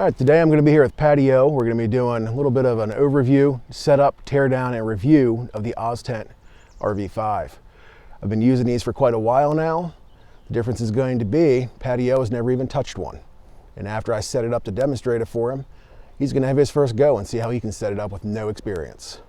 right, today I'm going to be here with Patio. We're going to be doing a little bit of an overview, setup, teardown, and review of the OzTent RV5. I've been using these for quite a while now. The difference is going to be Patio has never even touched one. And after I set it up to demonstrate it for him, he's going to have his first go and see how he can set it up with no experience.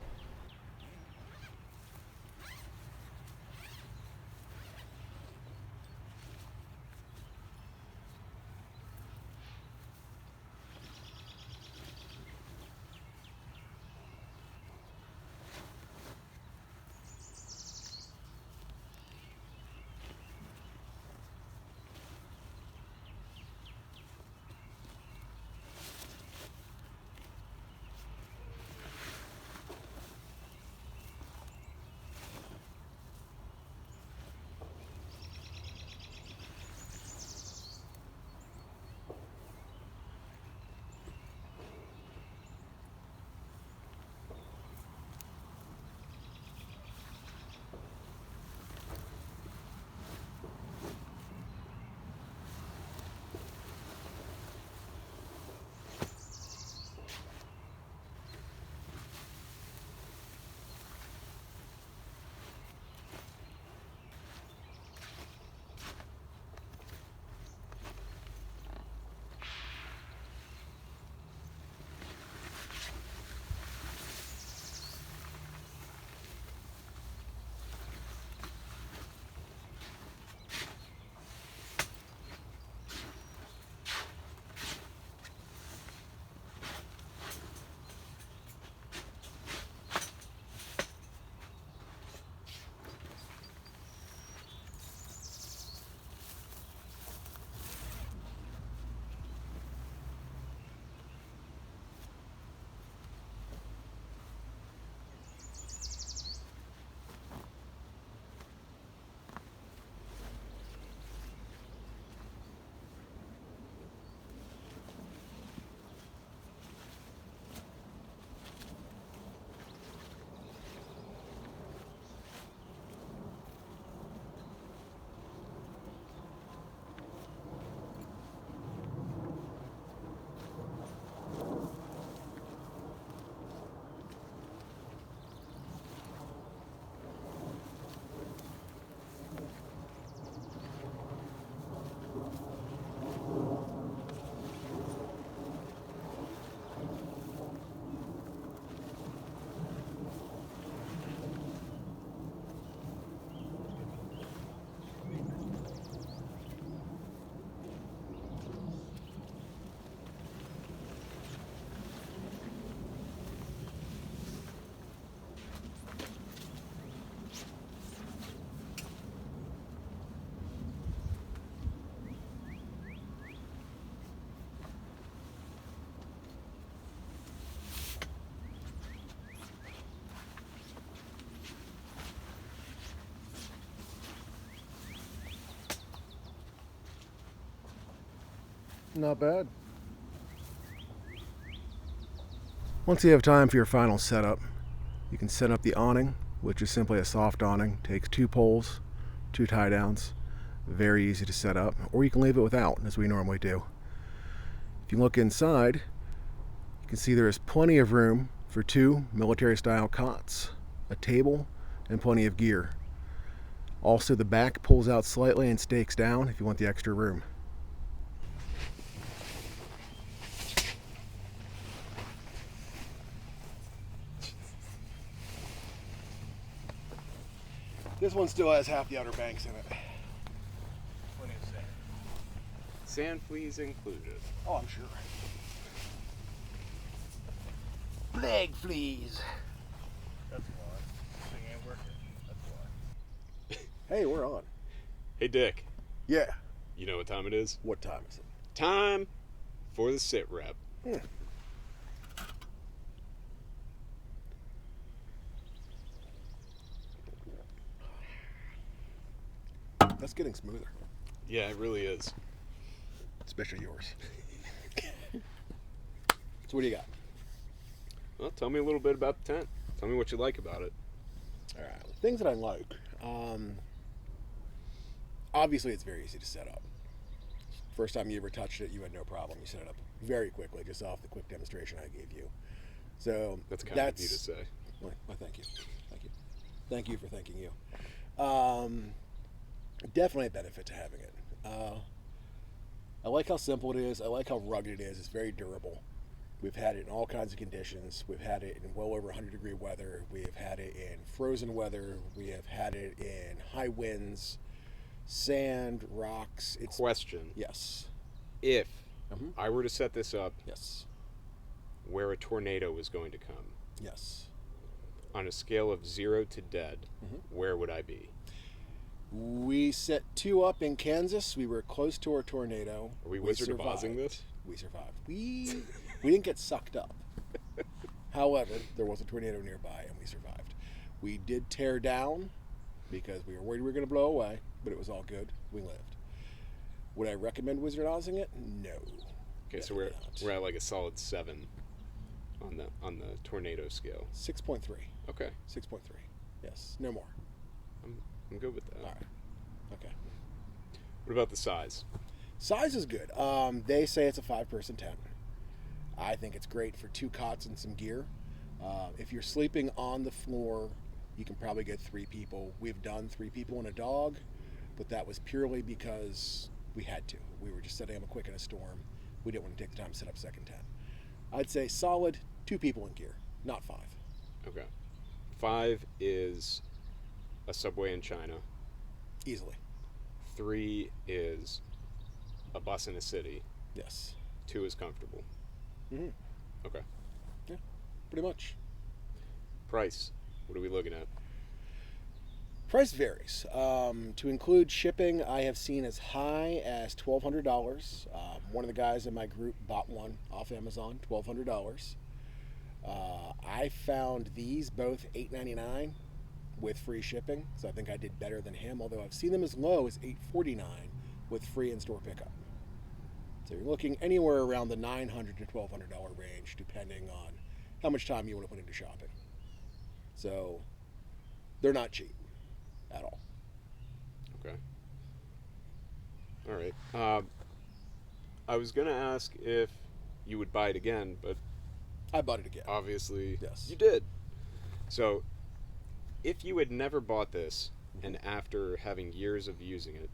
Not bad. Once you have time for your final setup, you can set up the awning, which is simply a soft awning. Takes 2 poles, 2 tie downs. Very easy to set up, or you can leave it without, as we normally do. If you look inside, you can see there is plenty of room for 2 military-style cots, a table, and plenty of gear. Also, the back pulls out slightly and stakes down if you want the extra room. This one still has half the Outer Banks in it. Plenty of sand. Sand fleas included. Oh, I'm sure. Plague fleas. That's why. This thing ain't working. That's why. Hey, we're on. Hey, Dick. Yeah. You know what time it is? What time is it? Time for the sit rep. That's getting smoother. Yeah, it really is. Especially yours. So what do you got? Well, tell me a little bit about the tent. Tell me what you like about it. All right, things that I like. Obviously, it's very easy to set up. First time you ever touched it, you had no problem. You set it up very quickly, just off the quick demonstration I gave you. So That's kind of you to say. Well, thank you. Thank you for thanking you. Definitely a benefit to having it. I like how simple it is. I like how rugged it is. It's very durable. We've had it in all kinds of conditions. We've had it in well over 100-degree weather. We have had it in frozen weather. We have had it in high winds, sand, rocks. Question. Yes. If I were to set this up Yes. where a tornado was going to come, Yes. on a scale of 0 to dead, where would I be? We set 2 up in Kansas. We were close to a tornado. Are we Wizard of survived. Ozing this? We survived. We didn't get sucked up. However, there was a tornado nearby and we survived. We did tear down because we were worried we were going to blow away, but it was all good. We lived. Would I recommend Wizard Ozing it? No. Okay, so we're at like a solid 7 on the tornado scale. 6.3. Okay. 6.3. Yes. No more. I'm good with that. All right. Okay. What about the size? Size is good. They say it's a 5-person tent. I think it's great for 2 cots and some gear. If you're sleeping on the floor, you can probably get 3 people. We've done 3 people and a dog, but that was purely because we had to. We were just setting up quick in a storm. We didn't want to take the time to set up a second tent. I'd say solid 2 people in gear, not 5. Okay. 5 is a Subway in China. Easily. 3 is a bus in a city. Yes. 2 is comfortable. Mm-hmm. Okay. Yeah, pretty much. Price. What are we looking at? Price varies. To include shipping, I have seen as high as $1,200. One of the guys in my group bought one off Amazon, $1,200. I found these both $8.99 with free shipping, so I think I did better than him, although I've seen them as low as $8.49 with free in-store pickup. So you're looking anywhere around the $900 to $1,200 range, depending on how much time you want to put into shopping. So they're not cheap at all. Okay. All right. I was going to ask if you would buy it again, but I bought it again. obviously Yes. you did. So if you had never bought this, and after having years of using it,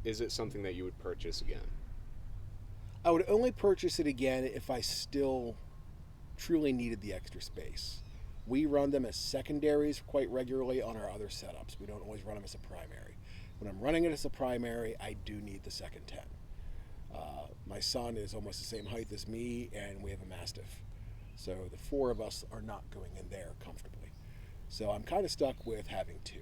is it something that you would purchase again? I would only purchase it again if I still truly needed the extra space. We run them as secondaries quite regularly on our other setups. We don't always run them as a primary. When I'm running it as a primary, I do need the second tent. My son is almost the same height as me, and we have a Mastiff. So the 4 of us are not going in there comfortably. So I'm kind of stuck with having 2.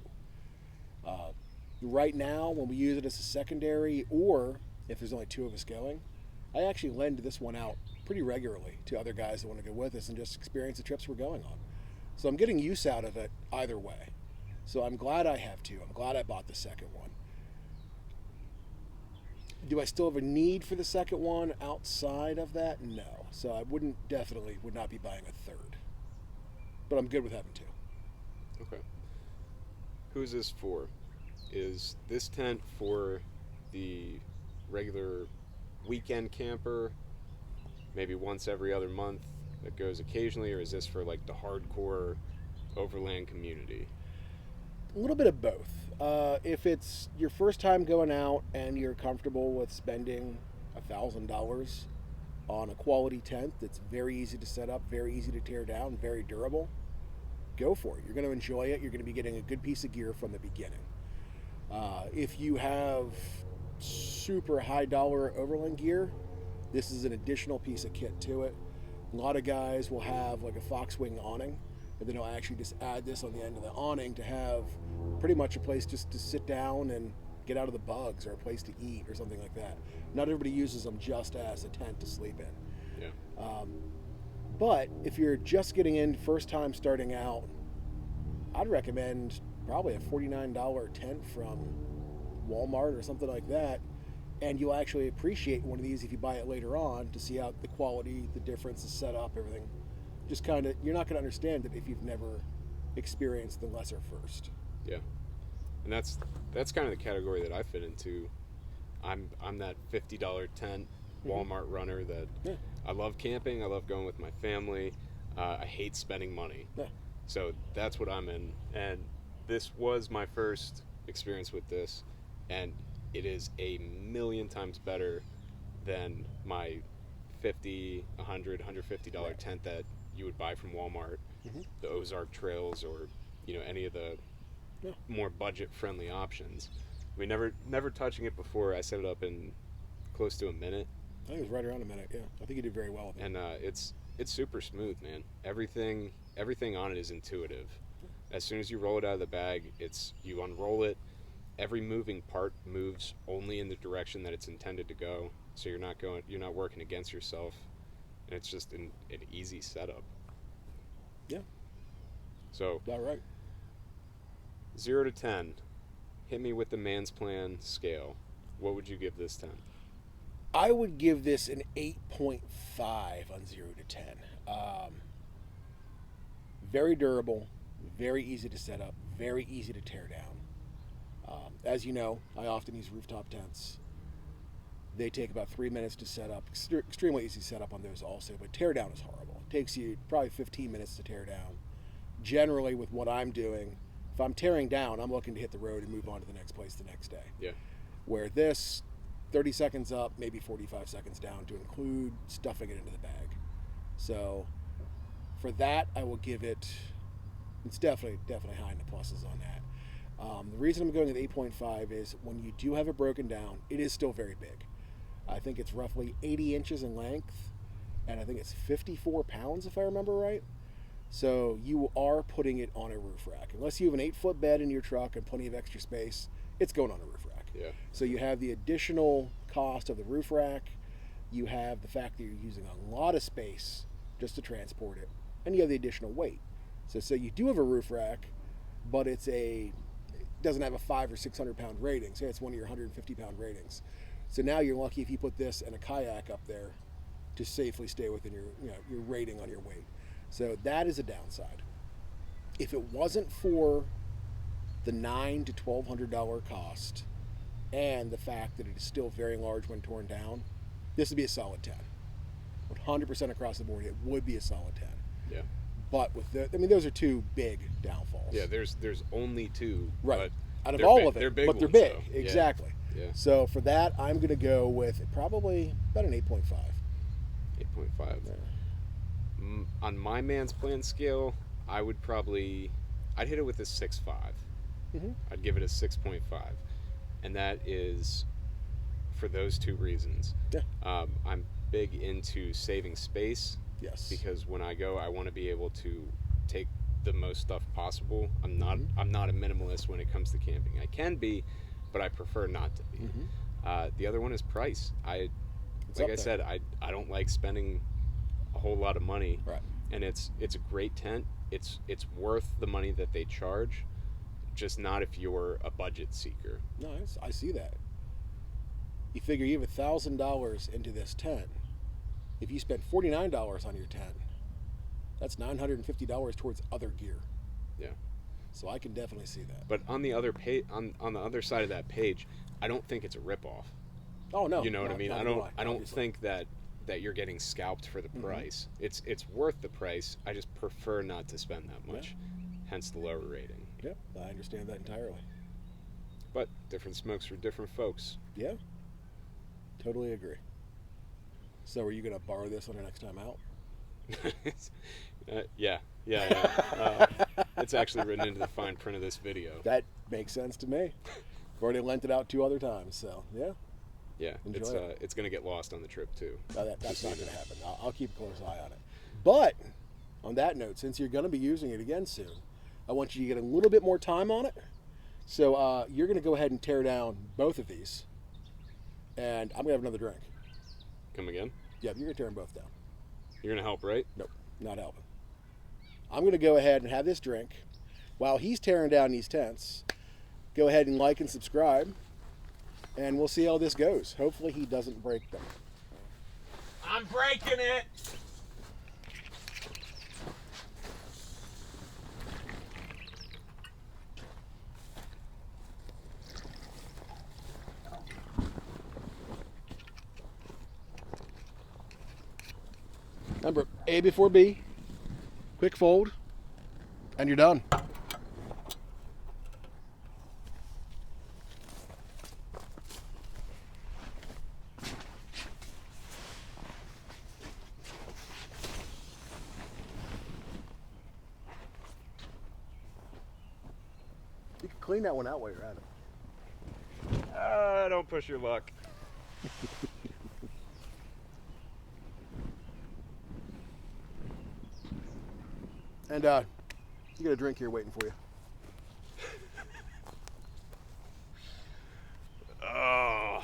Right now, when we use it as a secondary, or if there's only 2 of us going, I actually lend this one out pretty regularly to other guys that want to go with us and just experience the trips we're going on. So I'm getting use out of it either way. So I'm glad I have 2. I'm glad I bought the second one. Do I still have a need for the second one outside of that? No. So I would not be buying a third. But I'm good with having 2. Okay. Who's this for? Is this tent for the regular weekend camper, maybe once every other month that goes occasionally, or is this for like the hardcore overland community? A little bit of both. If it's your first time going out and you're comfortable with spending $1,000 on a quality tent that's very easy to set up, very easy to tear down, very durable, go for it. You're going to enjoy it. You're going to be getting a good piece of gear from the beginning. If you have super high dollar overland gear, this is an additional piece of kit to it. A lot of guys will have like a Foxwing awning, and then they'll actually just add this on the end of the awning to have pretty much a place just to sit down and get out of the bugs, or a place to eat or something like that. Not everybody uses them just as a tent to sleep in. Yeah. But if you're just getting in, first time starting out, I'd recommend probably a $49 tent from Walmart or something like that, and you'll actually appreciate one of these if you buy it later on to see how the quality, the difference, the setup, everything. Just kind of, you're not going to understand it if you've never experienced the lesser first. Yeah. And that's kind of the category that I fit into. I'm that $50 tent Walmart runner that Yeah. I love camping. I love going with my family. I hate spending money. Yeah. So that's what I'm in. And this was my first experience with this. And it is a million times better than my $50, $100, $150 Right. tent that you would buy from Walmart, Mhm. the Ozark Trails, or any of the Yeah. more budget-friendly options. We never touching it before. I set it up in close to a minute, I think it was right around a minute. Yeah, I think you did very well with it. and it's super smooth, man. Everything on it is intuitive. As soon as you roll it out of the bag, you unroll it. Every moving part moves only in the direction that it's intended to go. So you're not working against yourself, and it's just an easy setup. Yeah. So All right. 0 to 10, hit me with the MANSPLAN scale. What would you give this tent? I would give this an 8.5 on 0 to 10. Very durable, very easy to set up, very easy to tear down. As you know, I often use rooftop tents. They take about 3 minutes to set up. Extremely easy to set up on those also, but tear down is horrible. It takes you probably 15 minutes to tear down. Generally, with what I'm doing, if I'm tearing down, I'm looking to hit the road and move on to the next place the next day. Yeah. Where this, 30 seconds up, maybe 45 seconds down to include stuffing it into the bag. So for that, I will give it, it's definitely high in the pluses on that. The reason I'm going with 8.5 is when you do have it broken down, it is still very big. I think it's roughly 80 inches in length, and I think it's 54 pounds if I remember right. So you are putting it on a roof rack. Unless you have an 8-foot bed in your truck and plenty of extra space, it's going on a roof rack. Yeah. So you have the additional cost of the roof rack. You have the fact that you're using a lot of space just to transport it, and you have the additional weight. So you do have a roof rack, but it doesn't have a 500 or 600 pound rating. Say it's one of your 150 pound ratings. So now you're lucky if you put this and a kayak up there to safely stay within your rating on your weight. So that is a downside. If it wasn't for the $900 to $1,200 cost and the fact that it is still very large when torn down, this would be a solid 10. 100% across the board, it would be a solid 10. Yeah. But those are two big downfalls. Yeah, there's only two. Right. But Out of they're all big, of it, they're big but they're ones, big. though. Exactly. Yeah. So for that, I'm going to go with probably about an 8.5. 8.5. Yeah. On my MANSPLAN scale, I'd hit it with a 6.5. Mm-hmm. I'd give it a 6.5, and that is for those two reasons. Yeah. I'm big into saving space. Yes. Because when I go, I want to be able to take the most stuff possible. I'm not a minimalist when it comes to camping. I can be, but I prefer not to be. Mm-hmm. The other one is price. I It's said, I don't like spending a whole lot of money. Right. And it's a great tent. It's worth the money that they charge, just not if you're a budget seeker. No, I see that. You figure you have $1,000 into this tent. If you spend $49 on your tent, that's $950 towards other gear. Yeah. So I can definitely see that. But on the other on the other side of that page, I don't think it's a ripoff. Oh no. You know what I mean? I don't obviously. think that you're getting scalped for the price. It's worth the price. I just prefer not to spend that much. Hence the lower rating. Yep, I understand that entirely. But different smokes for different folks. Yeah. Totally agree. So are you going to borrow this on the next time out? Yeah. It's actually written into the fine print of this video. That makes sense to me. I've already lent it out 2 other times, so yeah. Yeah, Enjoy it. It's going to get lost on the trip too. No, that's not going to happen. I'll keep a close eye on it. But on that note, since you're going to be using it again soon, I want you to get a little bit more time on it. So you're going to go ahead and tear down both of these, and I'm going to have another drink. Come again? Yeah, you're going to tear them both down. You're going to help, right? Nope, not helping. I'm going to go ahead and have this drink. While he's tearing down these tents, go ahead and like and subscribe, and we'll see how this goes. Hopefully he doesn't break them. I'm breaking it! A before B, quick fold, and you're done. You can clean that one out while you're at it. Don't push your luck. And you got a drink here waiting for you. Oh,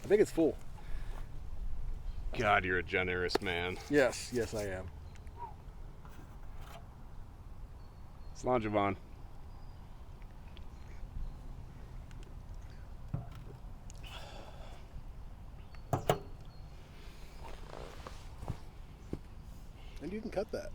I think it's full. God, you're a generous man. Yes, yes, I am. Salon Javon. And you can cut that.